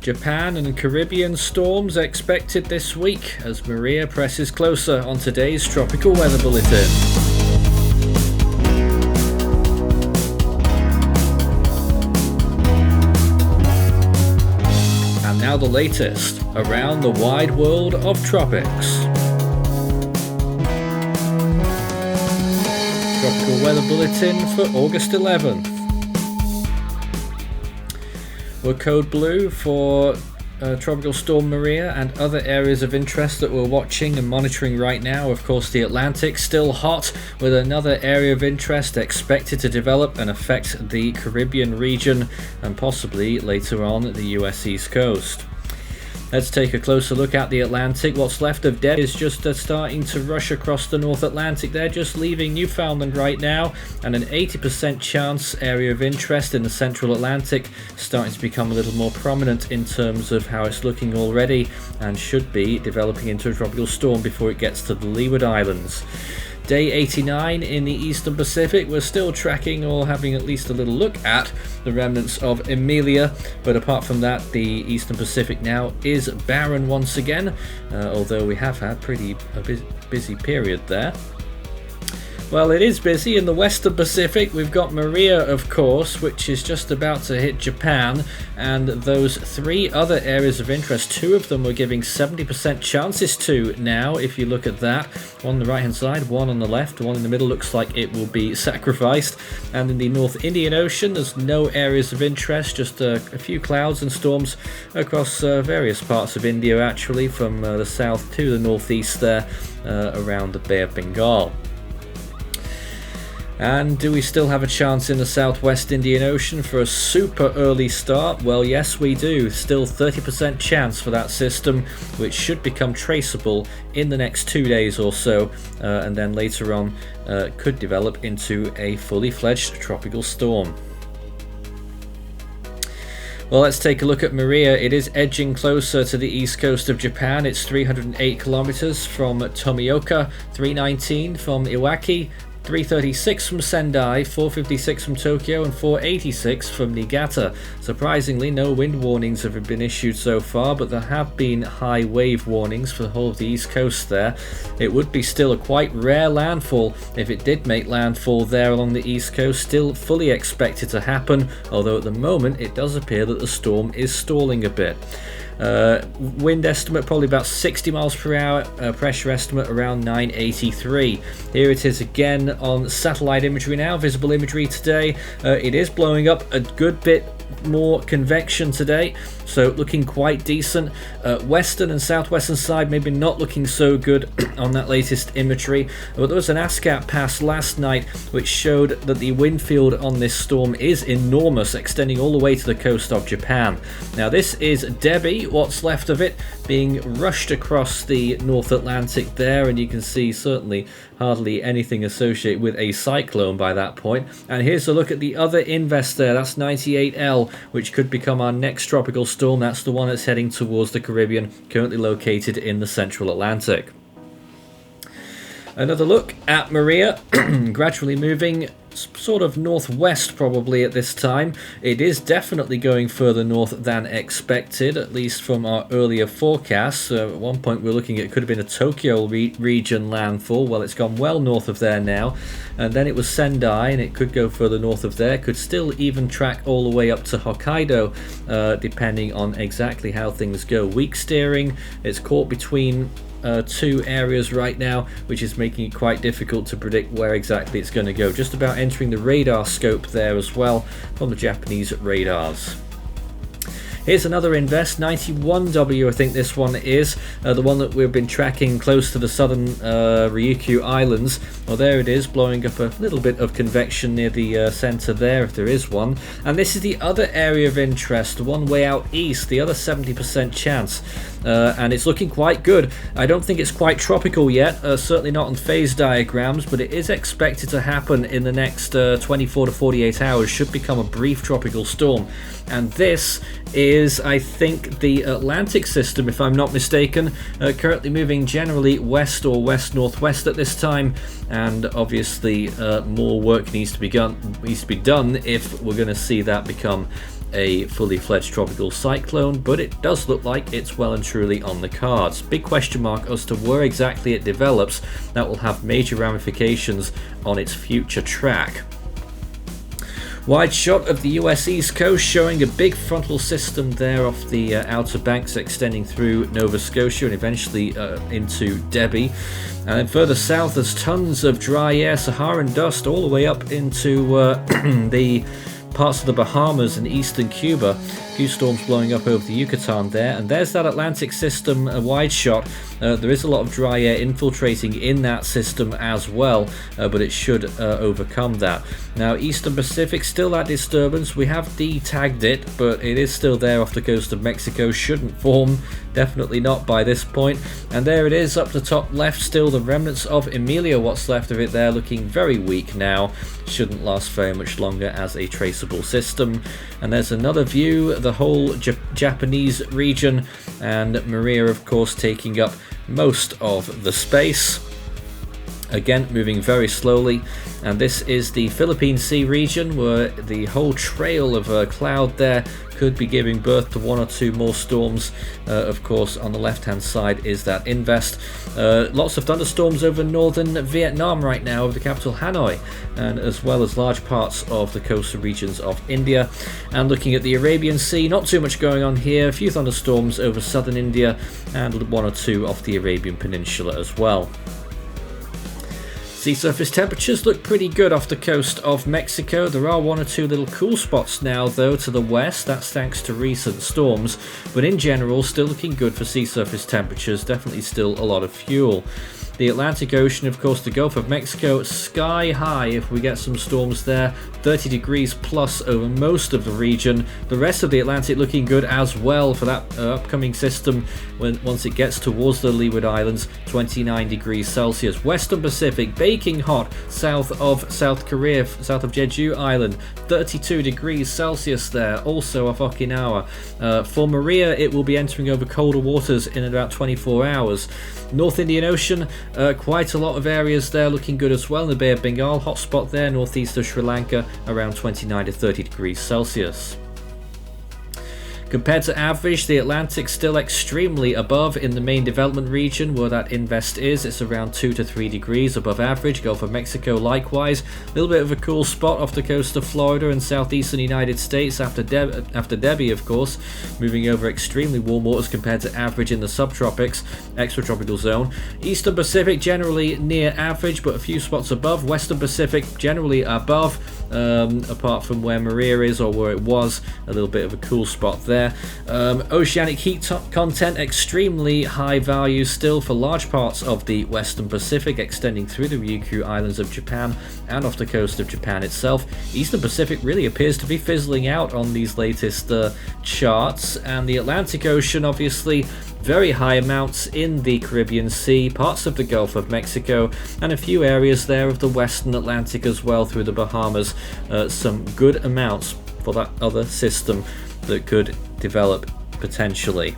Japan and Caribbean storms expected this week as Maria presses closer on today's tropical weather bulletin. And now the latest around the wide world of tropics. Tropical weather bulletin for August 11th. We're code blue for Tropical Storm Maria and other areas of interest that we're watching and monitoring right now. Of course, the Atlantic still hot, with another area of interest expected to develop and affect the Caribbean region and possibly later on the US East Coast. Let's take a closer look at the Atlantic. What's left of Deb is just starting to rush across the North Atlantic. They're just leaving Newfoundland right now, and an 80% chance area of interest in the Central Atlantic starting to become a little more prominent in terms of how it's looking already, and should be developing into a tropical storm before it gets to the Leeward Islands. Day 89 in the Eastern Pacific, we're still tracking or having at least a little look at the remnants of Amelia, but apart from that, the Eastern Pacific now is barren once again, although we have had a busy period there. Well, it is busy in the Western Pacific. We've got Maria, of course, which is just about to hit Japan, and those three other areas of interest, two of them we're giving 70% chances to now, if you look at that. One on the right hand side, one on the left, one in the middle looks like it will be sacrificed. And in the North Indian Ocean, there's no areas of interest, just a few clouds and storms across various parts of India, actually, from the south to the northeast there, around the Bay of Bengal. And do we still have a chance in the Southwest Indian Ocean for a super early start? Well, yes, we do. Still 30% chance for that system, which should become traceable in the next 2 days or so, and then later on could develop into a fully fledged tropical storm. Well, let's take a look at Maria. It is edging closer to the east coast of Japan. It's 308 kilometers from Tomioka, 319 from Iwaki, 336 from Sendai, 456 from Tokyo, and 486 from Niigata. Surprisingly, no wind warnings have been issued so far, but there have been high wave warnings for the whole of the east coast there. It would be still a quite rare landfall if it did make landfall there along the east coast, still fully expected to happen, although at the moment it does appear that the storm is stalling a bit. Wind estimate probably about 60 miles per hour, pressure estimate around 983. Here it is again on satellite imagery now, visible imagery today. It is blowing up a good bit more convection today, so looking quite decent. Western and southwestern side maybe not looking so good on that latest imagery, but there was an ASCAP pass last night which showed that the wind field on this storm is enormous, extending all the way to the coast of Japan. Now this is Debbie, what's left of it, being rushed across the North Atlantic there, and you can see certainly hardly anything associated with a cyclone by that point. And here's a look at the other invest there, that's 98L, which could become our next tropical storm. That's the one that's heading towards the Caribbean, currently located in the Central Atlantic. Another look at Maria, gradually moving sort of northwest probably at this time. It is definitely going further north than expected, at least from our earlier forecasts. At one point we were looking at it could have been a Tokyo region landfall. Well, it's gone well north of there now, and then it was Sendai, and it could go further north of there, could still even track all the way up to Hokkaido, depending on exactly how things go. Weak steering, it's caught between two areas right now, which is making it quite difficult to predict where exactly it's going to go. Just about entering the radar scope there as well from the Japanese radars. Here's another invest, 91W I think this one is, the one that we've been tracking close to the southern Ryukyu Islands. Well, there it is, blowing up a little bit of convection near the centre there, if there is one. And this is the other area of interest, the one way out east, the other 70% chance. And it's looking quite good. I don't think it's quite tropical yet, certainly not on phase diagrams, but it is expected to happen in the next 24 to 48 hours, should become a brief tropical storm. And this is, I think, the Atlantic system, if I'm not mistaken, currently moving generally west or west-northwest at this time, and obviously more work needs to be done if we're going to see that become a fully fledged tropical cyclone, but it does look like it's well and truly on the cards. Big question mark as to where exactly it develops. That will have major ramifications on its future track. Wide shot of the US East Coast showing a big frontal system there off the Outer Banks extending through Nova Scotia and eventually into Debbie. And then further south there's tons of dry air, Saharan dust all the way up into the parts of the Bahamas and eastern Cuba. A few storms blowing up over the Yucatan there, and there's that Atlantic system, a wide shot. There is a lot of dry air infiltrating in that system as well, but it should overcome that. Now Eastern Pacific, still that disturbance. We have de-tagged it, but it is still there off the coast of Mexico. Shouldn't form, definitely not by this point. And there it is up the top left, still the remnants of Emilia, what's left of it there, looking very weak now. Shouldn't last very much longer as a traceable system. And there's another view, the whole Japanese region, and Maria of course taking up most of the space. Again, moving very slowly, and this is the Philippine Sea region where the whole trail of cloud there could be giving birth to one or two more storms. Of course, on the left-hand side is that invest. Lots of thunderstorms over northern Vietnam right now, over the capital Hanoi, and as well as large parts of the coastal regions of India. And looking at the Arabian Sea, not too much going on here. A few thunderstorms over southern India and one or two off the Arabian Peninsula as well. Sea surface temperatures look pretty good off the coast of Mexico. There are one or two little cool spots now though to the west. That's thanks to recent storms, but in general still looking good for sea surface temperatures. Definitely still a lot of fuel. The Atlantic Ocean, of course, the Gulf of Mexico, sky high if we get some storms there. 30 degrees plus over most of the region. The rest of the Atlantic looking good as well for that upcoming system once it gets towards the Leeward Islands. 29 degrees Celsius. Western Pacific, baking hot south of South Korea, south of Jeju Island. 32 degrees Celsius there, also off Okinawa. For Maria, it will be entering over colder waters in about 24 hours. North Indian Ocean, quite a lot of areas there looking good as well. In the Bay of Bengal, hot spot there, northeast of Sri Lanka, around 29 to 30 degrees Celsius. Compared to average, the Atlantic still extremely above in the main development region where that invest is. It's around 2 to 3 degrees above average. Gulf of Mexico likewise. A little bit of a cool spot off the coast of Florida and southeastern United States after Debbie, of course. Moving over extremely warm waters compared to average in the subtropics, extratropical zone. Eastern Pacific generally near average, but a few spots above. Western Pacific generally above, apart from where Maria is or where it was. A little bit of a cool spot there. Oceanic heat content, extremely high value still for large parts of the Western Pacific, extending through the Ryukyu Islands of Japan and off the coast of Japan itself. Eastern Pacific really appears to be fizzling out on these latest charts, and the Atlantic Ocean obviously very high amounts in the Caribbean Sea, parts of the Gulf of Mexico, and a few areas there of the Western Atlantic as well through the Bahamas. Some good amounts for that other system that could develop potentially.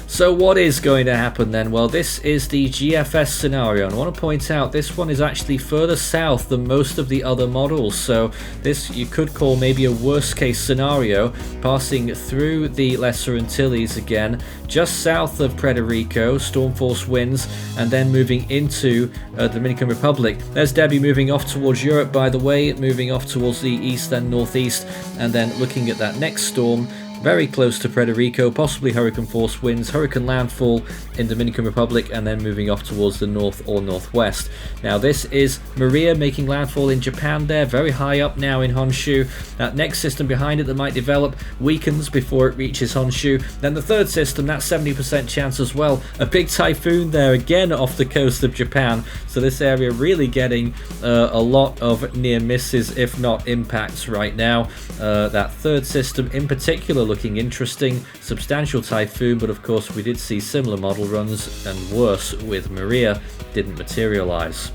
So what is going to happen then? Well, this is the GFS scenario, and I want to point out this one is actually further south than most of the other models, so this you could call maybe a worst case scenario, passing through the Lesser Antilles again, just south of Puerto Rico, storm force winds, and then moving into Dominican Republic. There's Debbie moving off towards Europe, by the way, moving off towards the east and northeast, and then looking at that next storm very close to Puerto Rico, possibly hurricane force winds, hurricane landfall in Dominican Republic, and then moving off towards the north or northwest. Now this is Maria making landfall in Japan there, very high up now in Honshu. That next system behind it that might develop weakens before it reaches Honshu. Then the third system, that's 70% chance as well. A big typhoon there again off the coast of Japan. So this area really getting a lot of near misses, if not impacts right now. That third system in particular looking interesting, substantial typhoon, but of course we did see similar model runs and worse with Maria, didn't materialize.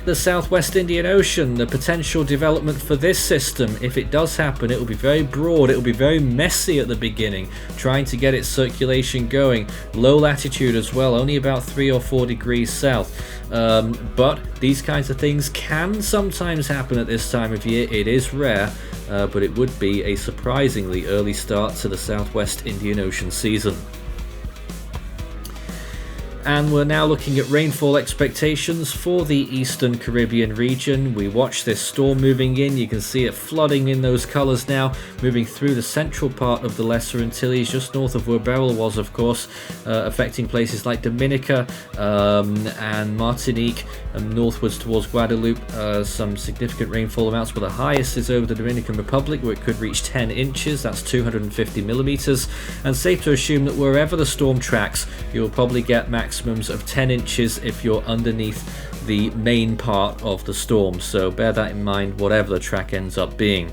The Southwest Indian Ocean, the potential development for this system, if it does happen, it will be very broad, it will be very messy at the beginning, trying to get its circulation going. Low latitude as well, only about 3 or 4 degrees south. But these kinds of things can sometimes happen at this time of year. It is rare, but it would be a surprisingly early start to the Southwest Indian Ocean season. And we're now looking at rainfall expectations for the Eastern Caribbean region. We watch this storm moving in. You can see it flooding in those colours now, moving through the central part of the Lesser Antilles, just north of where Beryl was, of course, affecting places like Dominica and Martinique, and northwards towards Guadeloupe. Some significant rainfall amounts, but the highest is over the Dominican Republic, where it could reach 10 inches. That's 250 millimeters. And safe to assume that wherever the storm tracks, you'll probably get maximums of 10 inches if you're underneath the main part of the storm, so bear that in mind whatever the track ends up being.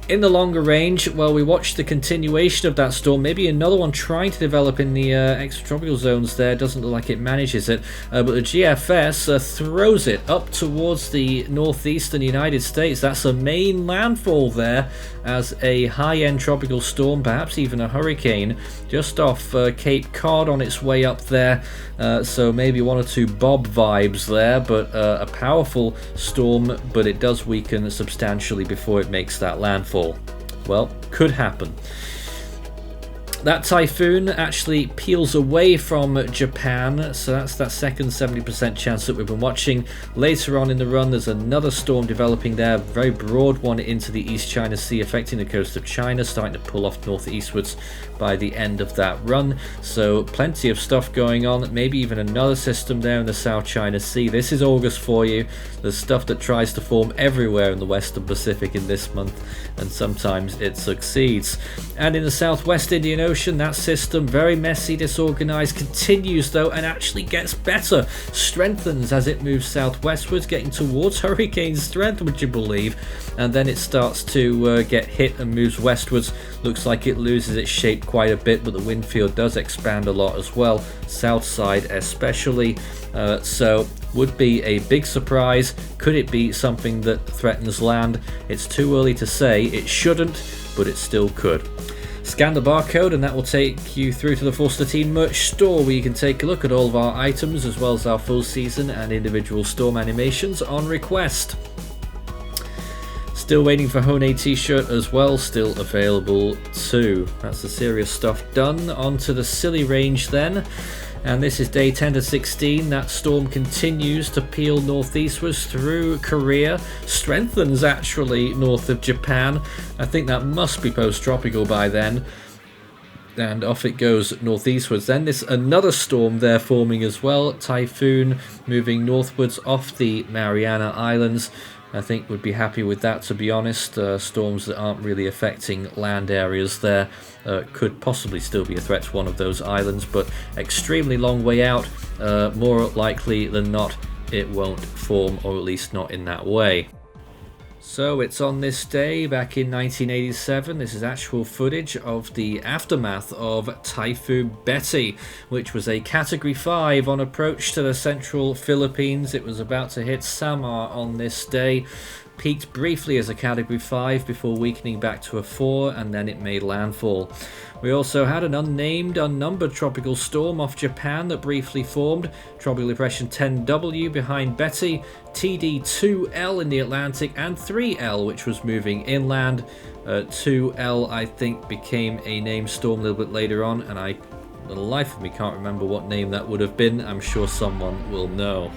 In the longer range, well, we watched the continuation of that storm, maybe another one trying to develop in the extratropical zones there. Doesn't look like it manages it, but the GFS throws it up towards the northeastern United States. That's a main landfall there as a high-end tropical storm, perhaps even a hurricane, just off Cape Cod on its way up there. So maybe one or two Bob vibes there, but a powerful storm, but it does weaken substantially before it makes that landfall. Well, could happen. That typhoon actually peels away from Japan, so that's that second 70% chance that we've been watching. Later on in the run, there's another storm developing there, a very broad one into the East China Sea, affecting the coast of China, starting to pull off northeastwards by the end of that run. So plenty of stuff going on, maybe even another system there in the South China Sea. This is August for you. There's stuff that tries to form everywhere in the Western Pacific in this month, and sometimes it succeeds. And in the Southwest Indian Ocean, that system, very messy, disorganized, continues though and actually gets better, strengthens as it moves southwestwards, getting towards hurricane strength, would you believe, and then it starts to get hit and moves westwards. Looks like it loses its shape quite a bit, but the wind field does expand a lot as well, south side especially, so would be a big surprise. Could it be something that threatens land? It's too early to say. It shouldn't, but it still could. Scan the barcode and that will take you through to the Forster Team merch store, where you can take a look at all of our items as well as our full season and individual storm animations on request. Still waiting for Hone t-shirt as well, still available too. That's the serious stuff done. On to the silly range then. And this is day 10 to 16. That storm continues to peel northeastwards through Korea, strengthens actually north of Japan. I think that must be post-tropical by then. And off it goes northeastwards. Then there's another storm there forming as well. Typhoon moving northwards off the Mariana Islands. I think would be happy with that, to be honest. Storms that aren't really affecting land areas there could possibly still be a threat to one of those islands, but extremely long way out. More likely than not it won't form, or at least not in that way. So it's on this day back in 1987. This is actual footage of the aftermath of Typhoon Betty, which was a Category 5 on approach to the central Philippines. It was about to hit Samar on this day. Peaked briefly as a Category 5 before weakening back to a 4, and then it made landfall. We also had an unnamed, unnumbered tropical storm off Japan that briefly formed. Tropical Depression 10W behind Betty, TD2L in the Atlantic, and 3L, which was moving inland. 2L, I think, became a named storm a little bit later on, and I, for the life of me, can't remember what name that would have been. I'm sure someone will know.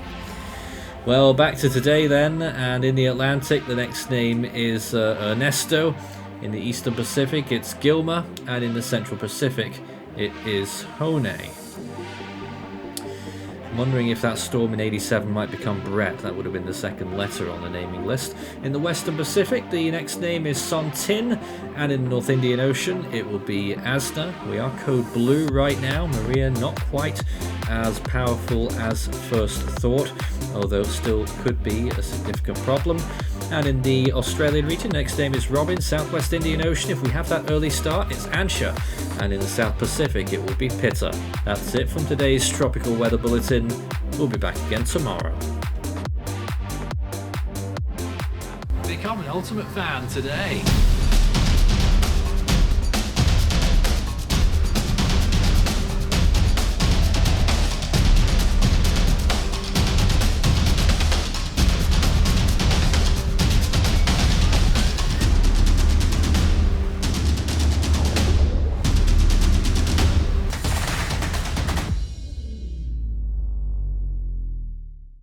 Well, back to today then, and in the Atlantic, the next name is Ernesto. In the Eastern Pacific, it's Gilma, and in the Central Pacific, it is Hone. I'm wondering if that storm in 87 might become Brett. That would have been the second letter on the naming list. In the Western Pacific, the next name is Sontin, and in the North Indian Ocean, it will be Asna. We are code blue right now. Maria not quite as powerful as first thought, although still could be a significant problem. And in the Australian region, next name is Robin. Southwest Indian Ocean, if we have that early start, it's Ansha. And in the South Pacific, it will be Pitta. That's it from today's Tropical Weather Bulletin. We'll be back again tomorrow. Become an Ultimate Fan today.